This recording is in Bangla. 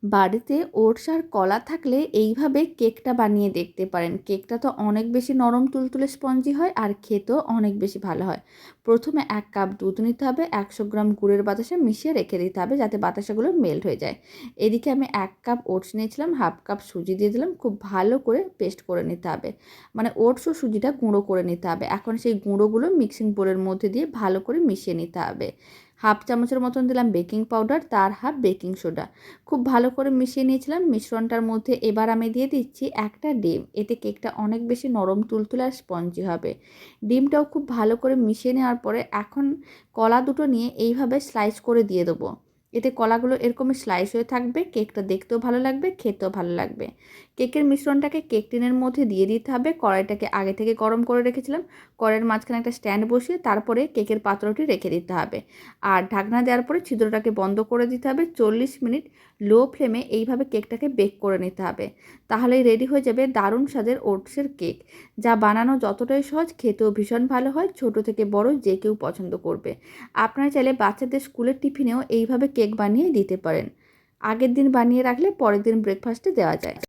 বাড়িতে ওটস আর কলা থাকলে এইভাবে কেকটা বানিয়ে দেখতে পারেন। কেকটা তো অনেক বেশি নরম তুলতুলে স্পঞ্জি হয় আর খেতেও অনেক বেশি ভালো হয়। প্রথমে 1 কাপ দুধ নিতে হবে, 100 গ্রাম গুড়ের বাতাসা মিশিয়ে রেখে দিতে হবে যাতে বাতাসাগুলো মেল্ট হয়ে যায়। এদিকে আমি 1 কাপ ওটস নিয়েছিলাম, হাফ কাপ সুজি দিয়ে দিলাম, খুব ভালো করে পেস্ট করে নিতে হবে। মানে ওটস ও সুজিটা গুঁড়ো করে নিতে হবে। এখন সেই গুঁড়োগুলো মিক্সিং বোলের মধ্যে দিয়ে ভালো করে মিশিয়ে নিতে হবে। হাফ চামচের মতন দিলাম বেকিং পাউডার, তার হাফ বেকিং সোডা। খুব ভালো করে মিশিয়ে নিয়েছিলাম। মিশ্রণটার মধ্যে এবার আমি দিয়ে দিচ্ছি একটা ডিম। এতে কেকটা অনেক বেশি নরম তুলতুলে আর স্পঞ্জি হবে। ডিমটাও খুব ভালো করে মিশিয়ে নেওয়ার পরে এখন কলা দুটো নিয়ে এইভাবে স্লাইস করে দিয়ে দেবো। এতে কলাগুলো এরকমই স্লাইস হয়ে থাকবে, কেকটা দেখতেও ভালো লাগবে, খেতেও ভালো লাগবে। কেকের মিশ্রণটাকে কেক টিনের মধ্যে দিয়ে দিতে হবে। কড়াইটাকে আগে থেকে গরম করে রেখেছিলাম। কড়াইয়ের মাঝখানে একটা স্ট্যান্ড বসিয়ে তারপরে কেকের পাত্রটি রেখে দিতে হবে। আর ঢাকনা দেওয়ার পরে ছিদ্রটাকে বন্ধ করে দিতে হবে। 40 মিনিট লো ফ্লেমে এইভাবে কেকটাকে বেক করে নিতে হবে। তাহলেই রেডি হয়ে যাবে দারুণ স্বাদের ওটসের কেক, যা বানানো যতটাই সহজ, খেতেও ভীষণ ভালো হয়। ছোট থেকে বড় যে কেউ পছন্দ করবে। আপনারা চাইলে বাচ্চাদের স্কুলের টিফিনেও এইভাবে কেক বানিয়ে দিতে পারেন। আগের দিন বানিয়ে রাখলে পরের দিন ব্রেকফাস্টে দেওয়া যায়।